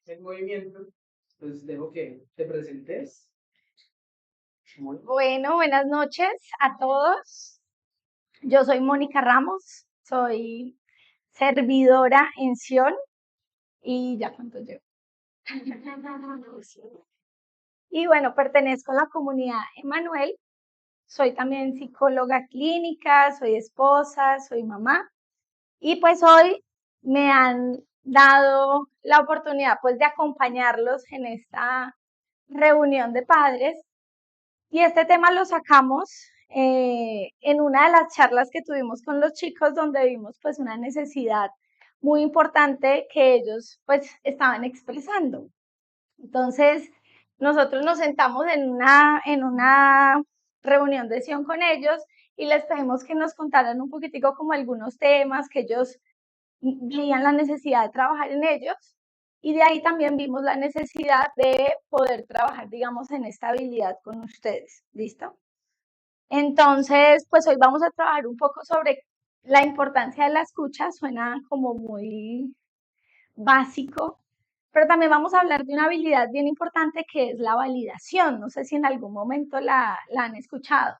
el movimiento, pues dejo que te presentes. Muy Bueno, buenas noches a todos. Yo soy Mónica Ramos, soy servidora en Sion y ya cuánto llevo. Y bueno, pertenezco a la comunidad Emanuel. Soy también psicóloga clínica, soy esposa, soy mamá. Y pues hoy me han dado la oportunidad pues de acompañarlos en esta reunión de padres. Y este tema lo sacamos en una de las charlas que tuvimos con los chicos, donde vimos pues una necesidad muy importante que ellos pues estaban expresando. Entonces, nosotros nos sentamos en una reunión de sesión con ellos y les pedimos que nos contaran un poquitico como algunos temas que ellos veían la necesidad de trabajar en ellos. Y de ahí también vimos la necesidad de poder trabajar, digamos, en esta habilidad con ustedes. ¿Listo? Entonces, pues hoy vamos a trabajar un poco sobre la importancia de la escucha. Suena como muy básico, pero también vamos a hablar de una habilidad bien importante que es la validación. No sé si en algún momento la han escuchado.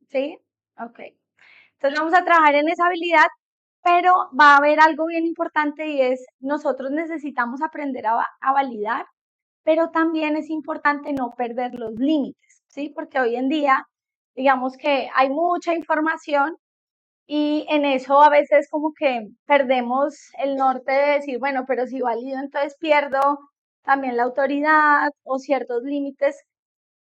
¿Sí? Ok. Entonces vamos a trabajar en esa habilidad, pero va a haber algo bien importante y es nosotros necesitamos aprender a validar, pero también es importante no perder los límites, ¿sí? Porque hoy en día, digamos que hay mucha información y en eso a veces como que perdemos el norte de decir, bueno, pero si valido, entonces pierdo también la autoridad o ciertos límites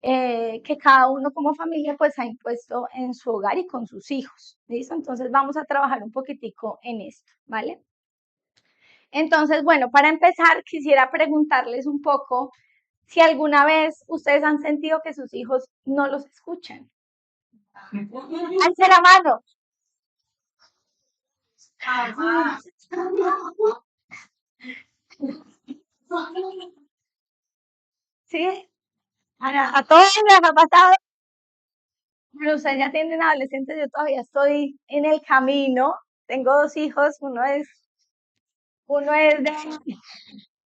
que cada uno como familia pues ha impuesto en su hogar y con sus hijos. ¿Listo? Entonces vamos a trabajar un poquitico en esto, ¿vale? Entonces, bueno, para empezar quisiera preguntarles un poco si alguna vez ustedes han sentido que sus hijos no los escuchan. Alce la mano. ¿Sí? A todos les ha pasado. Pero ustedes ya tienen adolescentes, yo todavía estoy en el camino. Tengo dos hijos, uno es de,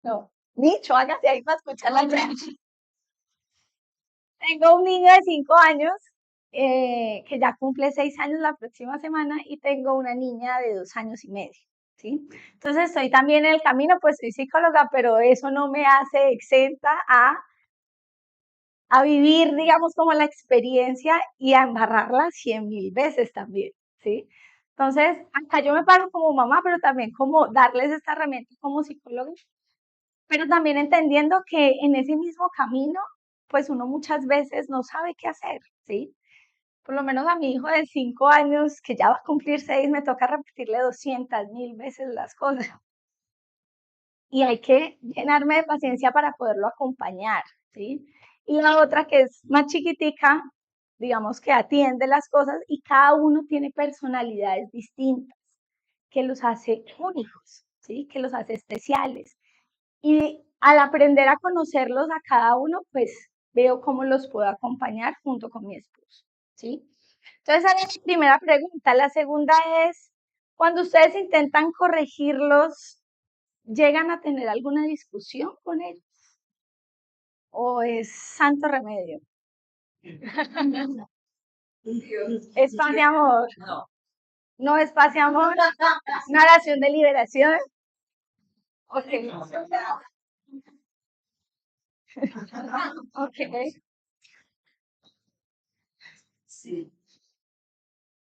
no, Nicho, hágase ahí para escuchar la clase. Tengo un niño de 5 años, que ya cumple 6 años la próxima semana, y tengo una niña de 2 años y medio, ¿sí? Entonces estoy también en el camino, pues soy psicóloga, pero eso no me hace exenta a vivir, digamos, como la experiencia y a embarrarla 100.000 veces también, ¿sí? Entonces, acá yo me paro como mamá, pero también como darles esta herramienta como psicóloga, pero también entendiendo que en ese mismo camino, pues uno muchas veces no sabe qué hacer, ¿sí? Por lo menos a mi hijo de 5 años, que ya va a cumplir 6, me toca repetirle 200.000 veces las cosas. Y hay que llenarme de paciencia para poderlo acompañar, ¿sí? Y la otra que es más chiquitica, digamos que atiende las cosas y cada uno tiene personalidades distintas que los hace únicos, ¿sí? Que los hace especiales. Y al aprender a conocerlos a cada uno, pues veo cómo los puedo acompañar junto con mi esposo, ¿sí? Entonces, esa es la primera pregunta. La segunda es, cuando ustedes intentan corregirlos, ¿llegan a tener alguna discusión con ellos? ¿O es santo remedio? ¿Es paz de amor? ¿No es paz de amor? ¿Una oración de liberación? Ok. Ok.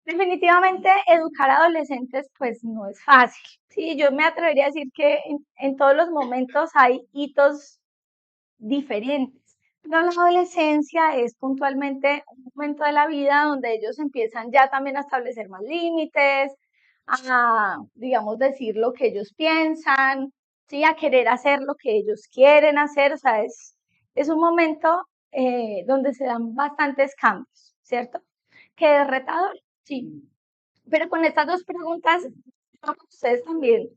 Definitivamente educar a adolescentes pues no es fácil. Sí, yo me atrevería a decir que en todos los momentos hay hitos diferentes. Pero la adolescencia es puntualmente un momento de la vida donde ellos empiezan ya también a establecer más límites, a, digamos, decir lo que ellos piensan, ¿sí? A querer hacer lo que ellos quieren hacer. O sea, es un momento donde se dan bastantes cambios, ¿cierto? Que es retador, sí. Pero con estas dos preguntas, ustedes también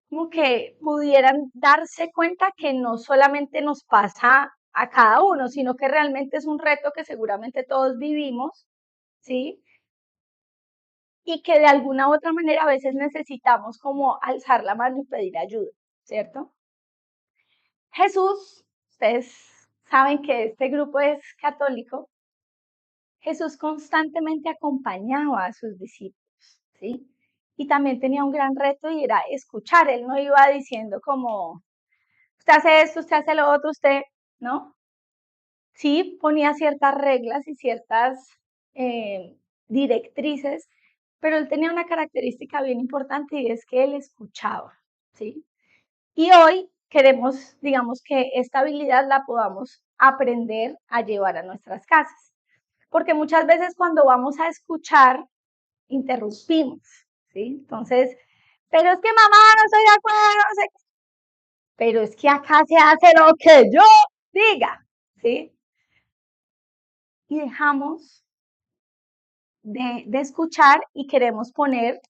como que pudieran darse cuenta que no solamente nos pasa a cada uno, sino que realmente es un reto que seguramente todos vivimos, ¿sí? Y que de alguna u otra manera a veces necesitamos como alzar la mano y pedir ayuda, ¿cierto? Jesús, ustedes saben que este grupo es católico, Jesús constantemente acompañaba a sus discípulos, ¿sí? Y también tenía un gran reto y era escuchar, él no iba diciendo como, usted hace esto, usted hace lo otro, usted, ¿no? Sí, ponía ciertas reglas y ciertas directrices, pero él tenía una característica bien importante y es que él escuchaba, ¿sí? Y hoy queremos, digamos, que esta habilidad la podamos aprender a llevar a nuestras casas, porque muchas veces cuando vamos a escuchar, interrumpimos, ¿sí? Entonces, pero es que mamá, no estoy de acuerdo, no sé qué. Pero es que acá se hace lo que yo diga, ¿sí? Y dejamos de escuchar y queremos poner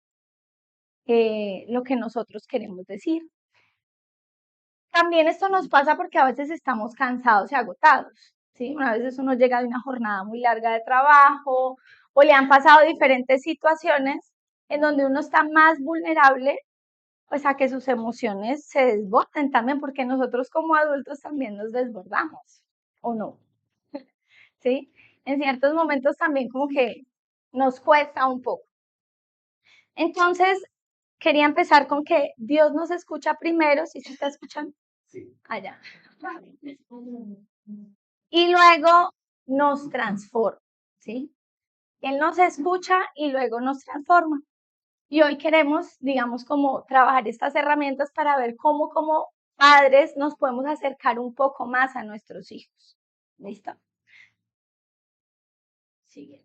lo que nosotros queremos decir. También esto nos pasa porque a veces estamos cansados y agotados, ¿sí? A veces uno llega de una jornada muy larga de trabajo o le han pasado diferentes situaciones en donde uno está más vulnerable, pues a que sus emociones se desborden también, porque nosotros como adultos también nos desbordamos, ¿o no? ¿Sí? En ciertos momentos también como que nos cuesta un poco. Entonces, quería empezar con que Dios nos escucha primero, ¿sí se está escuchando? Sí. Allá. Y luego nos transforma, ¿sí? Él nos escucha y luego nos transforma. Y hoy queremos, digamos, como trabajar estas herramientas para ver cómo como padres nos podemos acercar un poco más a nuestros hijos. ¿Listo? Sigue.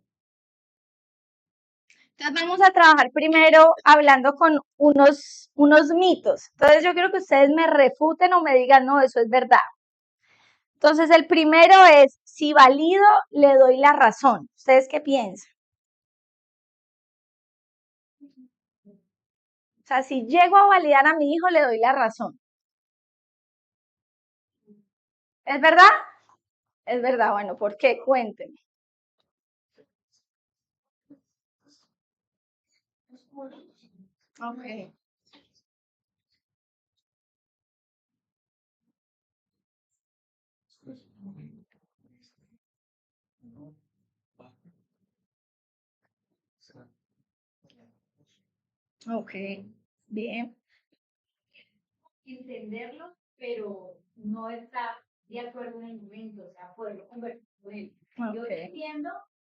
Entonces vamos a trabajar primero hablando con unos mitos. Entonces yo quiero que ustedes me refuten o me digan, no, eso es verdad. Entonces el primero es, si valido, le doy la razón. ¿Ustedes qué piensan? O sea, si llego a validar a mi hijo, le doy la razón. ¿Es verdad? Es verdad, bueno, ¿por qué? Cuéntenme. Ok. Ok, bien. Entenderlo, pero no estar de acuerdo en el momento, o sea, poderlo conversar con él. Yo Ok, entiendo,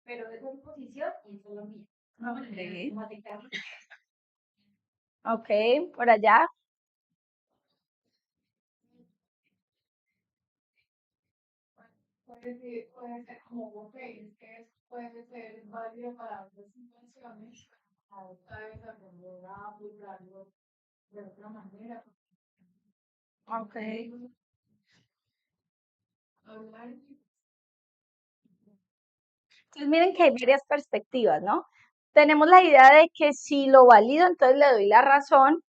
pero es mi posición y eso es lo mío. ok, Como aceptarlo. ok, por allá. Puede ser como, ok, es que puede ser válido para otras situaciones, a otra vez aprender a aplicarlo de otra manera. Ok. Hablar. Entonces miren que hay varias perspectivas, ¿no? Tenemos la idea de que si lo valido, entonces le doy la razón,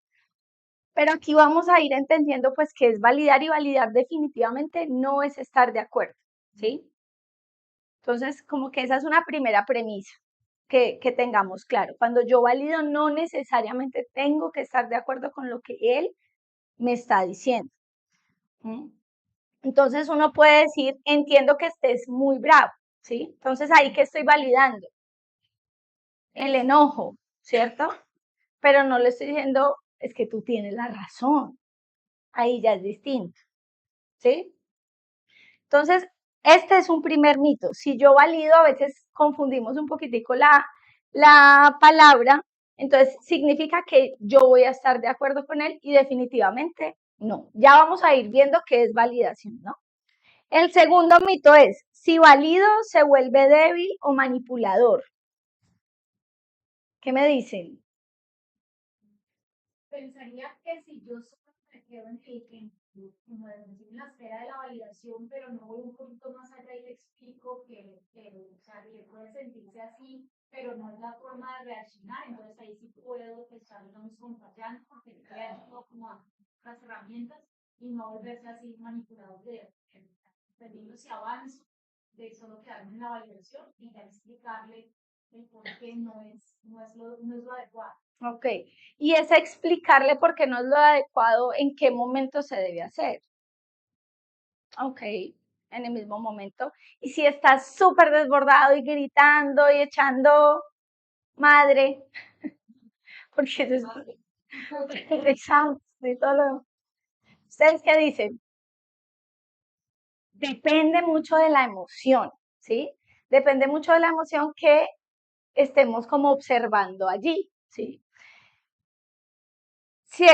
pero aquí vamos a ir entendiendo pues que es validar y validar definitivamente no es estar de acuerdo, ¿sí? Entonces como que esa es una primera premisa que tengamos claro. Cuando yo valido no necesariamente tengo que estar de acuerdo con lo que él me está diciendo. ¿Mm? Entonces uno puede decir, entiendo que estés muy bravo, ¿sí? Entonces ahí que estoy validando el enojo, ¿cierto? Pero no le estoy diciendo, es que tú tienes la razón. Ahí ya es distinto, ¿sí? Entonces, este es un primer mito. Si yo valido, a veces confundimos un poquitico la palabra, entonces significa que yo voy a estar de acuerdo con él y definitivamente no. Ya vamos a ir viendo qué es validación, ¿no? El segundo mito es, si valido se vuelve débil o manipulador. ¿Qué me dicen? Pensaría que si yo solo me quedo como en la esfera de la validación, pero no voy un poquito más allá y le explico o sea, que puede sentirse así, pero no es la forma de reaccionar, entonces ahí sí puedo estar, digamos, acompañando, porque le ayudo como a las herramientas y no volverse así manipulador dependiendo si avanzo de solo quedarme en la validación y ya explicarle el por qué no es lo adecuado. Ok. Y es explicarle por qué no es lo adecuado, en qué momento se debe hacer. Ok, en el mismo momento. Y si estás súper desbordado y gritando y echando madre, porque eso es examen y todo lo demás. ¿Ustedes qué dicen? Depende mucho de la emoción, ¿sí? Depende mucho de la emoción que estemos como observando allí, ¿sí? Si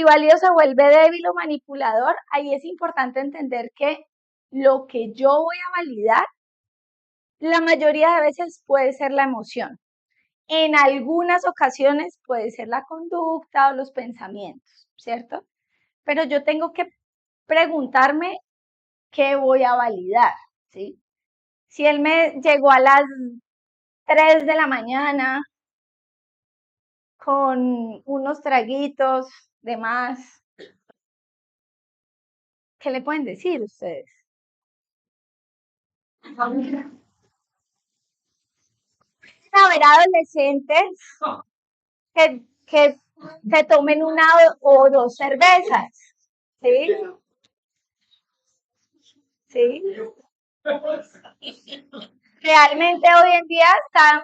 válido se vuelve débil o manipulador, ahí es importante entender que lo que yo voy a validar, la mayoría de veces puede ser la emoción. En algunas ocasiones puede ser la conducta o los pensamientos, ¿cierto? Pero yo tengo que preguntarme qué voy a validar, ¿sí? Si él me llegó a las 3 de la mañana con unos traguitos de más, ¿qué le pueden decir ustedes? Haber adolescentes que se tomen una o dos cervezas, ¿sí? ¿Sí? Realmente hoy en día están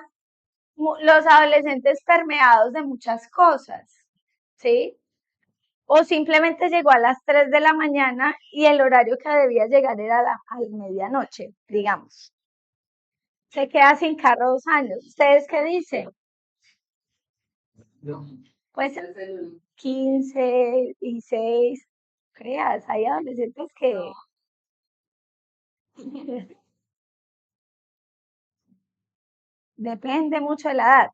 los adolescentes permeados de muchas cosas, ¿sí? O simplemente llegó a las 3 de la mañana y el horario que debía llegar era a la medianoche, digamos. Se queda sin carro 2 años. ¿Ustedes qué dicen? Pues 15, 16, creas, hay adolescentes que... Depende mucho de la edad.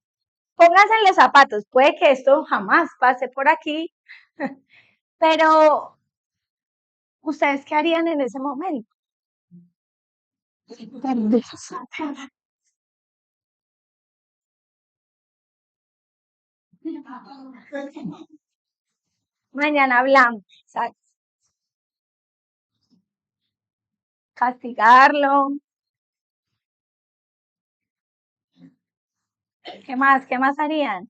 Pónganse en los zapatos, puede que esto jamás pase por aquí, pero ¿ustedes qué harían en ese momento? Mañana hablamos, exacto. Castigarlo. ¿Qué más? ¿Qué más harían?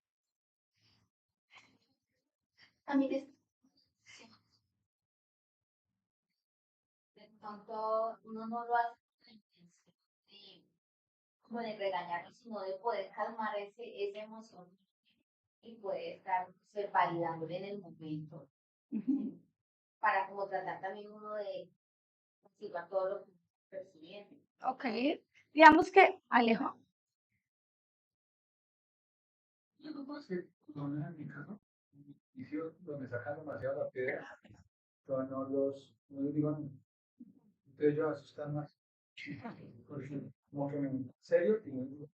También es, de pronto uno no lo hace con la intención como de regañarlo, sino de poder calmar esa emoción y puede estar validándole en el momento para como tratar también uno de activar todo lo que está percibiendo. Ok. Digamos que, Alejo. No, en mi caso, inicio donde sacan demasiado la piedra, pero no les digo nada. Entonces ellos asustan más. Porque como que me en serio y no digo.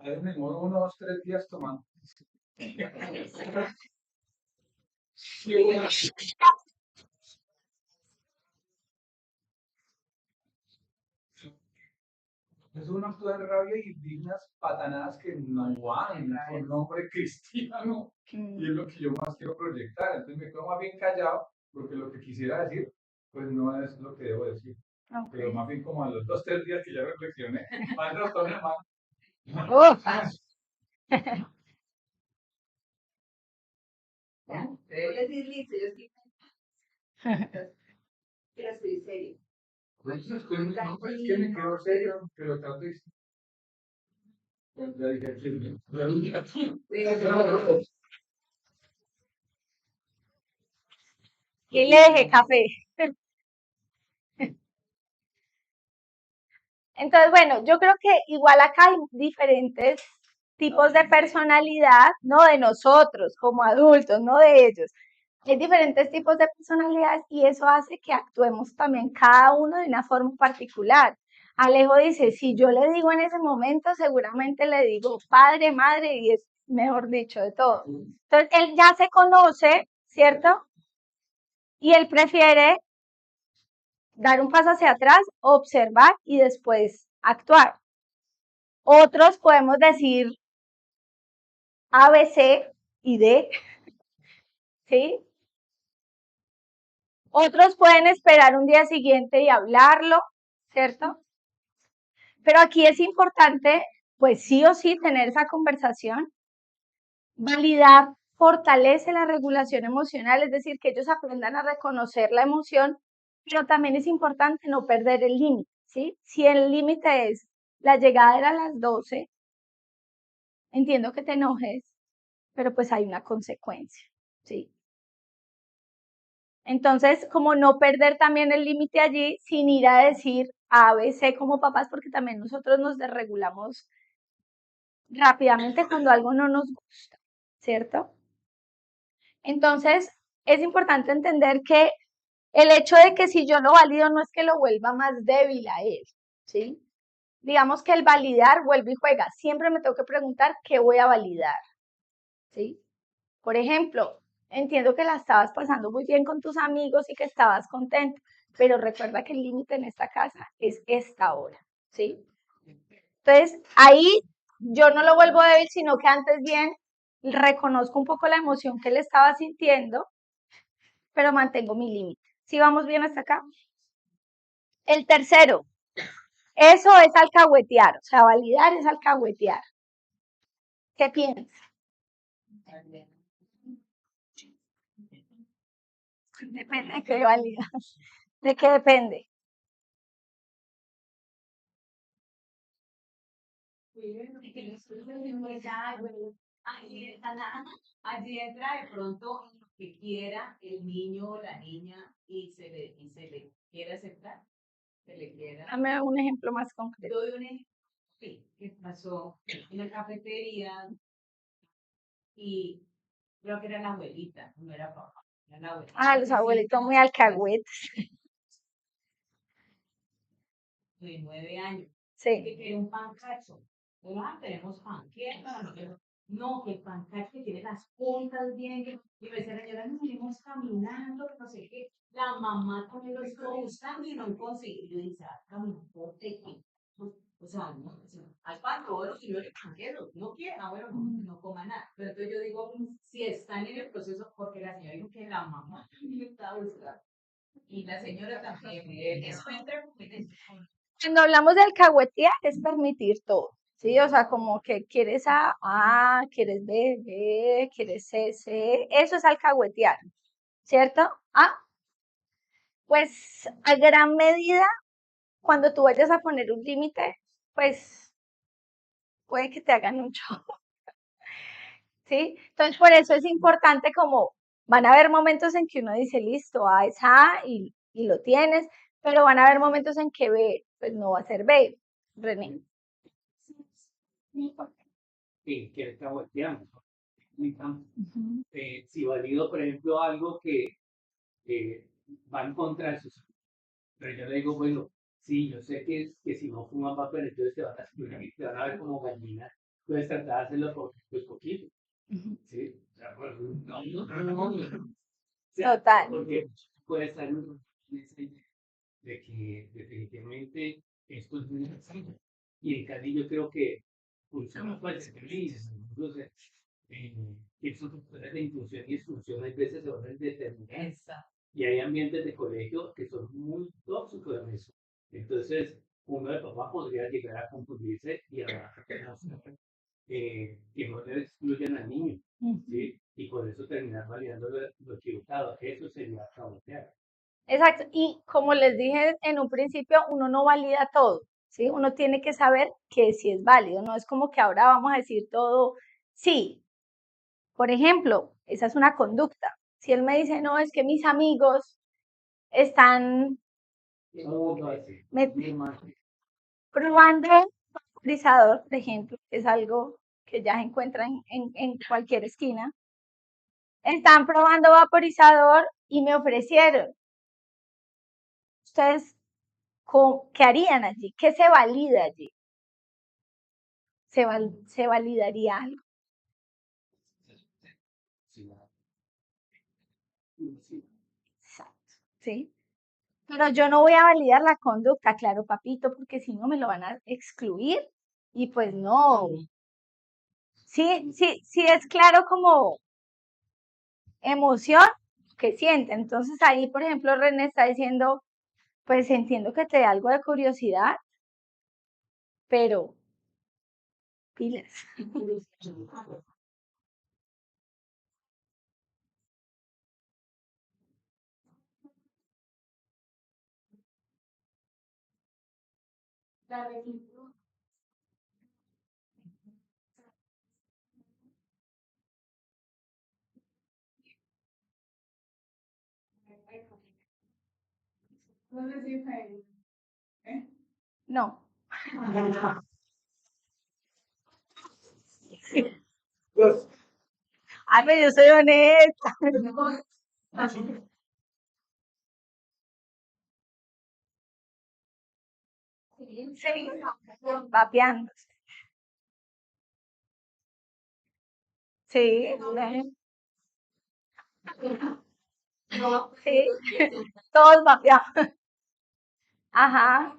A veces me demoro 1, 2, 3 días tomando. Es un acto de rabia y di unas patanadas que no van con nombre cristiano. Y es lo que yo más quiero proyectar. Entonces me quedo más bien callado porque lo que quisiera decir, pues no es lo que debo decir. Pero más bien como a los 2, 3 días que ya reflexioné, más lo tomé más. Decir listo, yo estoy, pero estoy serio. Pues no, pues es que me quedo serio, pero trato de. Ya dije, Y le dejé café. Entonces, bueno, yo creo que igual acá hay diferentes tipos de personalidad, no de nosotros como adultos, no de ellos. Hay diferentes tipos de personalidades y eso hace que actuemos también cada uno de una forma particular. Alejo dice, si yo le digo en ese momento, seguramente le digo padre, madre y es mejor dicho de todo. Entonces, él ya se conoce, ¿cierto? Y él prefiere dar un paso hacia atrás, observar y después actuar. Otros podemos decir A, B, C y D, ¿sí? Otros pueden esperar un día siguiente y hablarlo, ¿cierto? Pero aquí es importante, pues sí o sí, tener esa conversación. Validar fortalece la regulación emocional, es decir, que ellos aprendan a reconocer la emoción, pero también es importante no perder el límite, ¿sí? Si el límite es la llegada era a las 12, entiendo que te enojes, pero pues hay una consecuencia, ¿sí? Entonces, como no perder también el límite allí sin ir a decir A, B, C como papás, porque también nosotros nos desregulamos rápidamente cuando algo no nos gusta, ¿cierto? Entonces, es importante entender que el hecho de que si yo lo valido no es que lo vuelva más débil a él, ¿sí? Digamos que el validar vuelve y juega. Siempre me tengo que preguntar qué voy a validar, ¿sí? Por ejemplo, entiendo que la estabas pasando muy bien con tus amigos y que estabas contento, pero recuerda que el límite en esta casa es esta hora, ¿sí? Entonces, ahí yo no lo vuelvo débil, sino que antes bien reconozco un poco la emoción que él estaba sintiendo, pero mantengo mi límite. ¿Sí vamos bien hasta acá? El tercero, eso es alcahuetear, o sea, validar es alcahuetear. ¿Qué piensas? Depende de qué validas. ¿De qué depende? Allí entra de pronto en lo que quiera el niño o la niña y se le quiere aceptar, se le quiera. Dame un ejemplo más concreto. Doy un ejemplo que pasó en la cafetería y creo que era la abuelita, no era papá, era la abuelita. Ah, los abuelitos muy alcahuetes. De 9 años. Sí. Que quiere un pancacho. Bueno, tenemos panqueca, no, que el pancacho tiene las puntas bien. Y me decía, señora, nos venimos caminando, que no sé qué. La mamá también lo estuvo buscando y no consiguió. Yo dije, caminó por tequi. O sea, no, o sea, hay para todos los señores panqueros, no quieren, bueno, no coma nada. Pero entonces yo digo, si están en el proceso, porque la señora dijo que la mamá también estaba buscando. Y la señora también, eso entra Cuando hablamos de alcahuetear es permitir todo, ¿sí? O sea, como que quieres A, quieres B, B, quieres C, C, eso es alcahuetear, ¿cierto? Ah, pues a gran medida, cuando tú vayas a poner un límite, pues puede que te hagan un show, ¿sí? Entonces, por eso es importante como van a haber momentos en que uno dice, listo, A es A y lo tienes, pero van a haber momentos en que B, pues no va a ser B, René. Que alcahueteamos. Si valido, por ejemplo, algo que va en contra de sus. Pero yo le digo, bueno, sí, yo sé que si no fuman papel, entonces te van a excluir, te van a ver como gallina. Puedes tratar de hacerlo pues poquito. ¿Sí? O sea, pues, no. O sea, Total. porque puede estar en esa idea de que definitivamente esto es muy necesario. Y en Cali yo creo que funciona pues felices. Entonces, esos factores de inclusión y exclusión hay veces se vuelven determinantes. Y hay ambientes de colegio que son muy tóxicos en eso. Entonces, uno de papá podría llegar a confundirse y a que no le excluyan al niño, ¿sí? Y por eso terminar validando lo equivocado. Eso sería cabotear. Exacto. Y como les dije en un principio, uno no valida todo, ¿sí? Uno tiene que saber que sí es válido. No es como que ahora vamos a decir todo sí. Por ejemplo, esa es una conducta. Si él me dice, no, es que mis amigos están probando vaporizador, por ejemplo, que es algo que ya se encuentra en cualquier esquina. Están probando vaporizador y me ofrecieron. ¿Ustedes qué harían allí? ¿Qué se valida allí? ¿Se validaría algo? Exacto, ¿sí? Pero yo no voy a validar la conducta, claro, papito, porque si no me lo van a excluir y pues no. Sí, sí, sí es claro como emoción que siente. Entonces ahí, por ejemplo, René está diciendo, pues entiendo que te da algo de curiosidad, pero pilas. La recíproca. No sé si me... ¿eh? No. Ay, pero yo soy honesta. Sí, vapeando. Sí, sí, todos vapeamos. Ajá,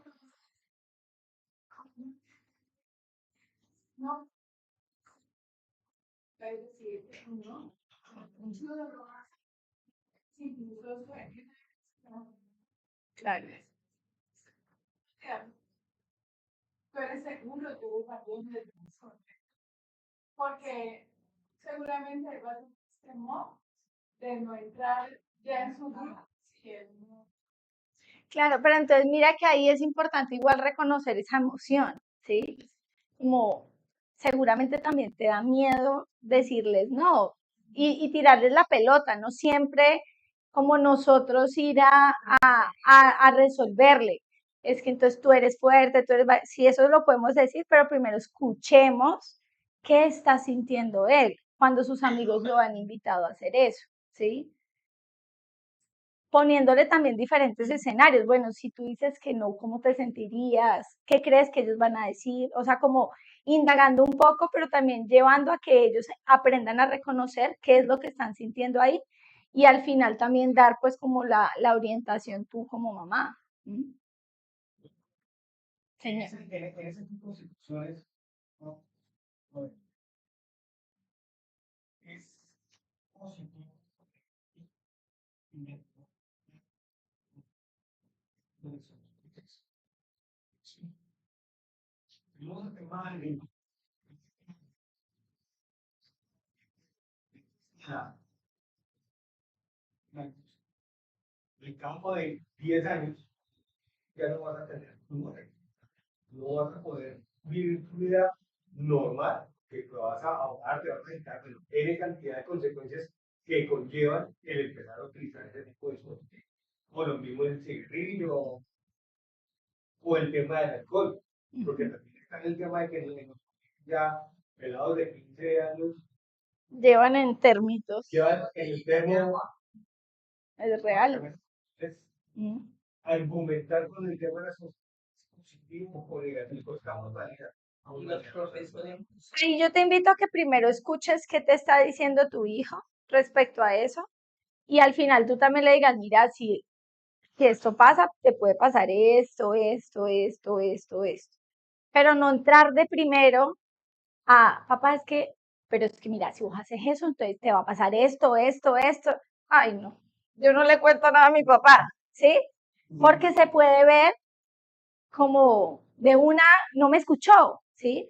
No, es decir, no. No lo hace. Sí, incluso fue. claro. Tú eres seguro, tú eres alguien de persona. Porque seguramente va a ser un temor de no entrar ya en su vida. Si él no. Claro, pero entonces mira que ahí es importante igual reconocer esa emoción, ¿sí? Como seguramente también te da miedo decirles no y tirarles la pelota, no siempre como nosotros ir a resolverle. Es que entonces tú eres fuerte, sí, eso lo podemos decir, pero primero escuchemos qué está sintiendo él cuando sus amigos lo han invitado a hacer eso, ¿sí? Poniéndole también diferentes escenarios. Bueno, si tú dices que no, ¿cómo te sentirías? ¿Qué crees que ellos van a decir? O sea, como indagando un poco, pero también llevando a que ellos aprendan a reconocer qué es lo que están sintiendo ahí y al final también dar pues como la orientación tú como mamá. ¿Mm? Señor. En ese tipo de situaciones, ¿no? No, es positivo. Tenemos el tema de la- la- el campo de 10 años, ya no vas a tener tu mujer. No vas a poder vivir tu vida normal, que te vas a ahogar, te vas a presentar N cantidad de consecuencias que conllevan el empezar a utilizar ese tipo de cosas. O lo mismo el cigarrillo, o el tema del alcohol, porque también está el tema de que los niños ya pelados de 15 años Llevan en termitos. llevan el termo Es real. es ¿Mm? argumentar con el tema de los positivos o negativos que vamos a ir a Y una los profesores. Y yo te invito a que primero escuches qué te está diciendo tu hijo respecto a eso y al final tú también le digas, mira, si esto pasa, te puede pasar esto. Pero no entrar de primero a, papá, pero es que mira, si vos haces eso, entonces te va a pasar esto. Ay, no, yo no le cuento nada a mi papá, ¿sí? Porque se puede ver como de una, no me escuchó, ¿sí?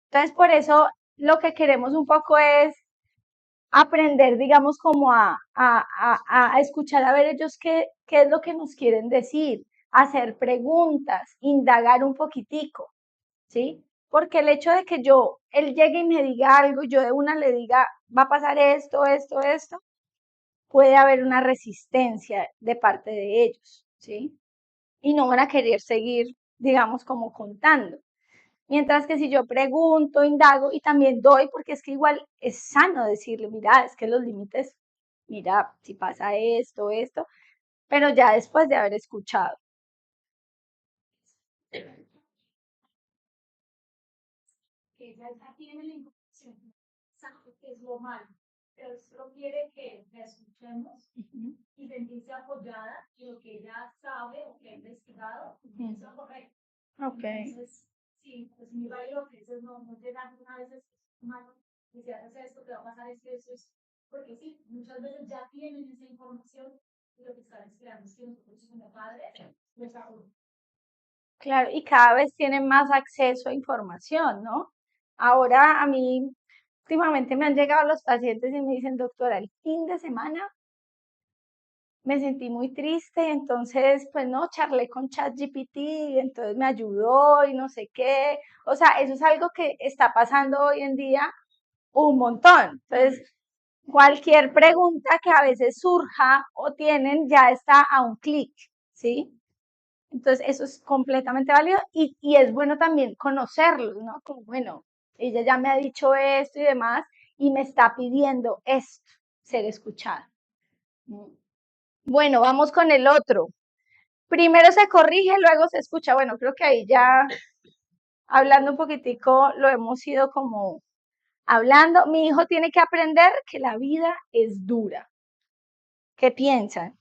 Entonces, por eso lo que queremos un poco es aprender, digamos, como a escuchar a ver ellos qué es lo que nos quieren decir, hacer preguntas, indagar un poquitico, ¿sí? Porque el hecho de que él llegue y me diga algo, yo de una le diga, va a pasar esto, puede haber una resistencia de parte de ellos, ¿sí? Y no van a querer seguir, digamos, como contando. Mientras que si yo pregunto, indago y también doy, porque es que igual es sano decirle, mira, es que los límites, mira, si pasa esto, pero ya después de haber escuchado. Que ella ya tiene la información, sabe que es lo malo, pero solo quiere que la escuchemos y sentirse apoyada en lo que ella sabe o que ha investigado, y eso es correcto. Ok. Entonces, sí, pues mi baile lo que dices, no llegan una vez es malo, y si haces esto, te va a pasar esto, porque sí, muchas veces ya tienen esa información y lo que están esperando es que nosotros como padres les Claro, y cada vez tienen más acceso a información, ¿no? Ahora a mí, últimamente me han llegado los pacientes y me dicen, doctora, el fin de semana me sentí muy triste, entonces, pues no, charlé con ChatGPT, y entonces me ayudó y no sé qué. O sea, eso es algo que está pasando hoy en día un montón. Entonces, cualquier pregunta que a veces surja o tienen ya está a un clic, ¿sí? Entonces, eso es completamente válido y es bueno también conocerlos, ¿no? Como, bueno, ella ya me ha dicho esto y demás y me está pidiendo esto, ser escuchada. Bueno, vamos con el otro. Primero se corrige, luego se escucha. Bueno, creo que ahí ya hablando un poquitico lo hemos ido como hablando. Mi hijo tiene que aprender que la vida es dura. ¿Qué piensan?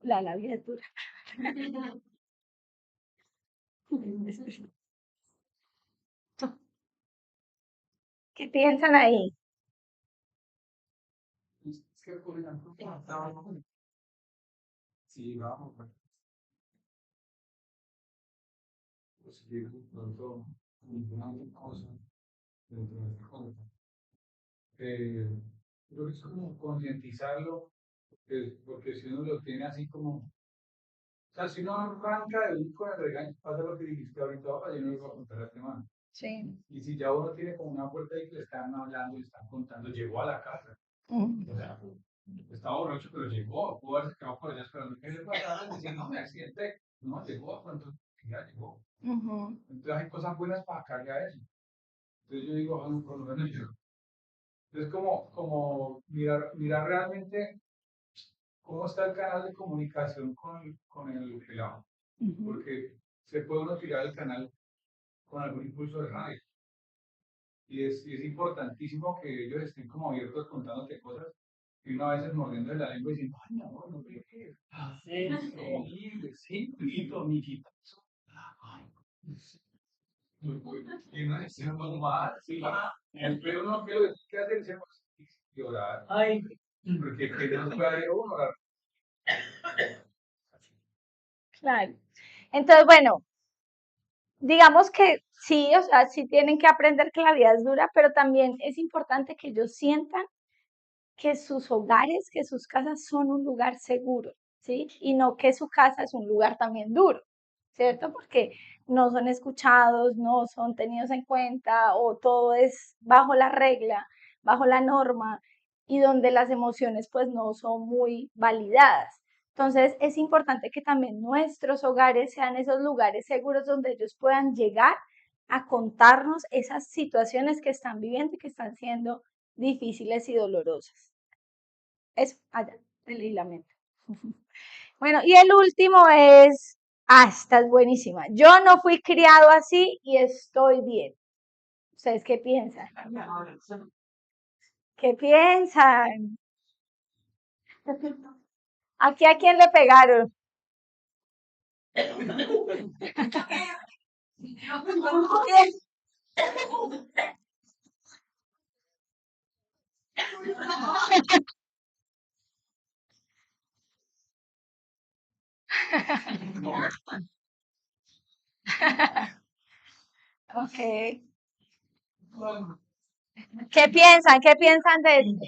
La vida es dura. ¿Qué piensan ahí? Es que, por ejemplo, sí, vamos, pues llega de pronto ninguna otra cosa dentro de esta cosa. Creo que es como concientizarlo, porque si uno lo tiene así como, o sea, si uno arranca de un con el regaño, pasa lo que dijiste ahorita, yo no le voy a contar a este man. Sí. Y si ya uno tiene como una puerta ahí que le están hablando, le están contando, llegó a la casa. O sea, estaba borracho, pero llegó, pudo haberse quedado por allá esperando que le pasara, decía, no, me accidenté. No, llegó, pronto, ya llegó. Entonces hay cosas buenas para sacarle a eso. Entonces yo digo, ah, por lo menos yo. Entonces como mirar realmente cómo está el canal de comunicación con el pelado. Porque se puede uno tirar el canal con algún impulso de radio. Y es importantísimo que ellos estén como abiertos contándote cosas y uno a veces mordiendo de la lengua y diciendo, ay, mi amor, no te qué. Es increíble, sí, mi quita. Ay, y no es normal, sí. Pero uno que lo que hace es llorar. Ay, porque que no puede uno. Claro. Entonces, bueno, digamos que sí, o sea, sí tienen que aprender que la vida es dura, pero también es importante que ellos sientan que sus hogares, que sus casas son un lugar seguro, ¿sí? Y no que su casa es un lugar también duro, ¿cierto? Porque no son escuchados, no son tenidos en cuenta o todo es bajo la regla, bajo la norma y donde las emociones pues no son muy validadas. Entonces es importante que también nuestros hogares sean esos lugares seguros donde ellos puedan llegar a contarnos esas situaciones que están viviendo y que están siendo difíciles y dolorosas. Eso, allá, el aislamiento. Bueno, y el último es, esta es buenísima. Yo no fui criado así y estoy bien. ¿Ustedes qué piensan? ¿Qué piensan? ¿Aquí a quién le pegaron? Ok. ¿Qué piensan? ¿Qué piensan de esto?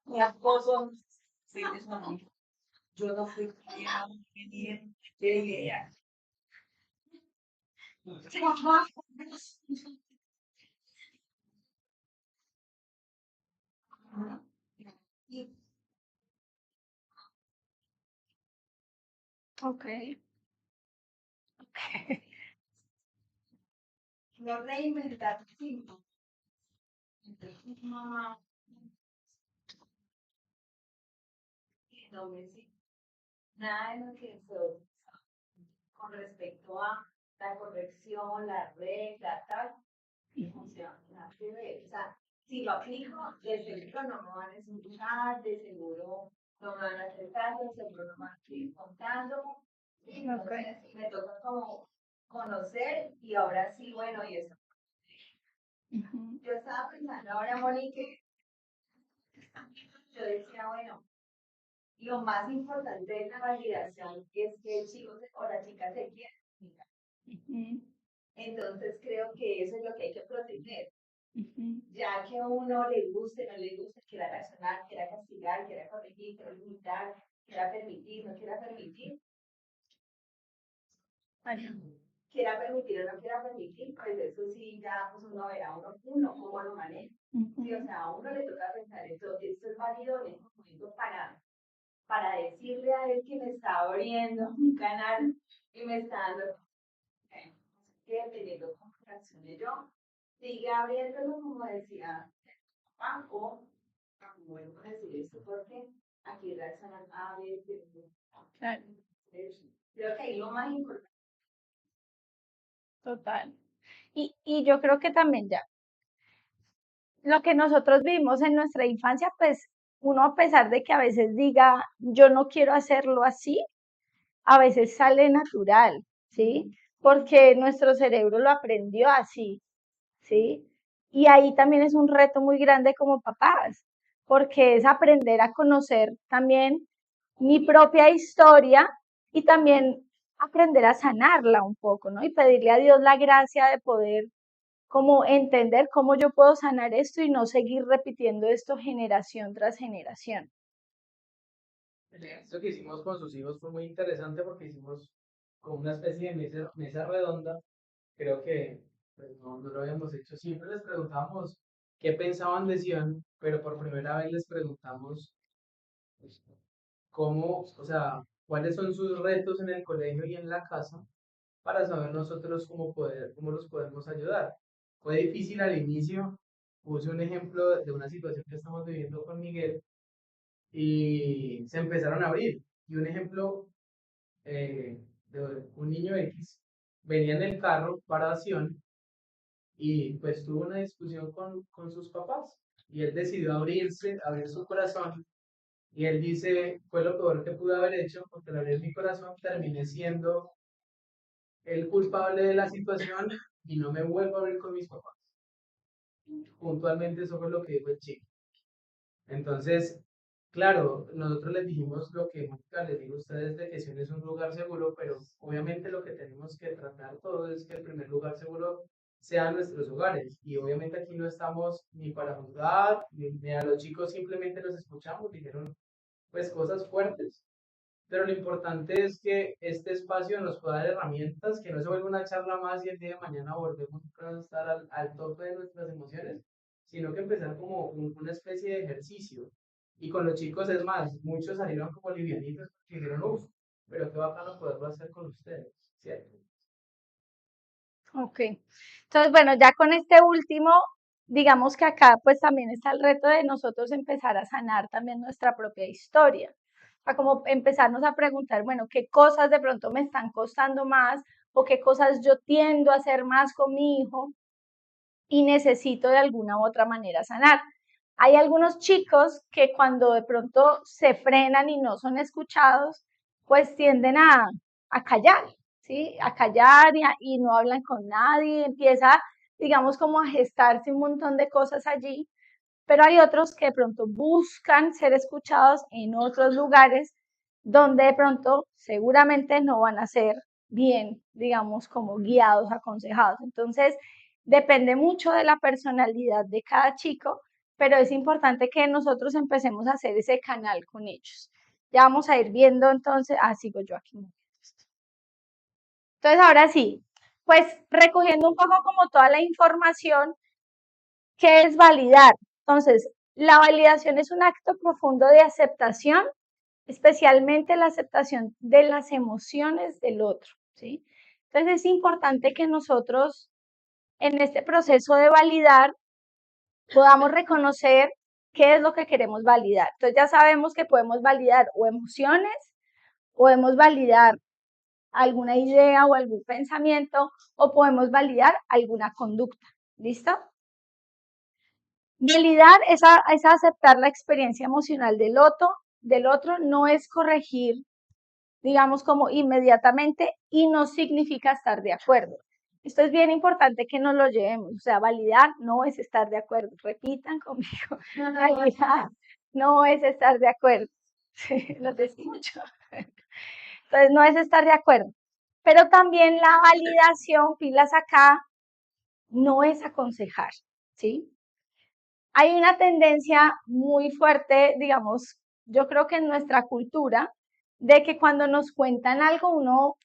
Mi esposo, sí, es mamá. Yo no fui criado bien, ella. Ok. Ok. Lo reinventar, sí. Mamá, No me sí. Nada de lo que fue con respecto a la corrección, la regla, tal, y funciona, nada que ver. O sea, si lo aplico, de seguro no me van a escuchar, de seguro no me van a hacer caso, de seguro no me van a seguir contando. Y entonces me toca como conocer y ahora sí, bueno, y eso. Yo estaba pensando ahora, Monique, yo decía, bueno, lo más importante de la validación es que el chico o la chica se quiera. Ujú, Entonces creo que eso es lo que hay que proteger. ujú. Ya que a uno le guste, no le guste, quiera reaccionar, quiera castigar, quiera corregir, quiera limitar, quiera permitir, no quiera permitir, Bueno, quiera permitir o no quiera permitir, pues eso sí, ya pues uno verá uno cómo lo maneja. Sí, o ujú. sea, a uno le toca pensar esto es válido en este momento para decirle a él que me está abriendo un canal y me está dando, que dependiendo de cómo reaccione yo, siga abriéndolo como decía papá, o como vuelvo a decir esto, porque aquí reaccionan a ver, Claro, creo que ahí lo más importante. total. Y yo creo que también ya, lo que nosotros vimos en nuestra infancia, pues uno a pesar de que a veces diga, yo no quiero hacerlo así, a veces sale natural, ¿sí? Porque nuestro cerebro lo aprendió así, ¿sí? Y ahí también es un reto muy grande como papás, porque es aprender a conocer también mi propia historia y también aprender a sanarla un poco, ¿no? Y pedirle a Dios la gracia de poder como entender cómo yo puedo sanar esto y no seguir repitiendo esto generación tras generación. El ejercicio que hicimos con sus hijos fue muy interesante porque hicimos como una especie de mesa redonda. Creo que pues, no lo habíamos hecho. Siempre les preguntamos qué pensaban de Sion, pero por primera vez les preguntamos pues, cómo, o sea, cuáles son sus retos en el colegio y en la casa para saber nosotros cómo los podemos ayudar. Fue difícil al inicio. Puse un ejemplo de una situación que estamos viviendo con Miguel y se empezaron a abrir. Y un ejemplo de un niño X venía en el carro para Sion y pues tuvo una discusión con sus papás y él decidió abrirse, abrir su corazón y él dice, fue lo peor que pude haber hecho porque al abrir mi corazón terminé siendo el culpable de la situación y no me vuelvo a abrir con mis papás. Puntualmente eso fue lo que dijo el chico. Entonces, claro, nosotros les dijimos lo que nunca les digo a ustedes de que Sion es un lugar seguro, pero obviamente lo que tenemos que tratar todo es que el primer lugar seguro sean nuestros hogares. Y obviamente aquí no estamos ni para juzgar, ni a los chicos simplemente los escuchamos, dijeron pues cosas fuertes. Pero lo importante es que este espacio nos pueda dar herramientas, que no se vuelva una charla más y el día de mañana volvemos a estar al tope de nuestras emociones, sino que empezar como una especie de ejercicio. Y con los chicos es más, muchos salieron como livianitos porque dijeron, uff, pero qué bacano poderlo hacer con ustedes, ¿cierto? Ok. Entonces, bueno, ya con este último, digamos que acá pues también está el reto de nosotros empezar a sanar también nuestra propia historia. O sea, como empezarnos a preguntar, bueno, qué cosas de pronto me están costando más o qué cosas yo tiendo a hacer más con mi hijo y necesito de alguna u otra manera sanar. Hay algunos chicos que cuando de pronto se frenan y no son escuchados, pues tienden a callar, ¿sí? A callar y no hablan con nadie, empieza, digamos, como a gestarse un montón de cosas allí, pero hay otros que de pronto buscan ser escuchados en otros lugares donde de pronto seguramente no van a ser bien, digamos, como guiados, aconsejados. Entonces, depende mucho de la personalidad de cada chico, pero es importante que nosotros empecemos a hacer ese canal con ellos. Ya vamos a ir viendo entonces, sigo yo aquí. Entonces, ahora sí, pues recogiendo un poco como toda la información, ¿qué es validar? Entonces, la validación es un acto profundo de aceptación, especialmente la aceptación de las emociones del otro, ¿sí? Entonces, es importante que nosotros en este proceso de validar podamos reconocer qué es lo que queremos validar. Entonces, ya sabemos que podemos validar o emociones, podemos validar alguna idea o algún pensamiento, o podemos validar alguna conducta. ¿Listo? Validar es aceptar la experiencia emocional del otro, no es corregir, digamos, como inmediatamente y no significa estar de acuerdo. Esto es bien importante que nos lo llevemos, o sea, validar no es estar de acuerdo, repitan conmigo, validar no es estar de acuerdo. Sí, los escucho. Entonces no es estar de acuerdo. Pero también la validación, pilas acá, no es aconsejar, ¿sí? Hay una tendencia muy fuerte, digamos, yo creo que en nuestra cultura, de que cuando nos cuentan algo uno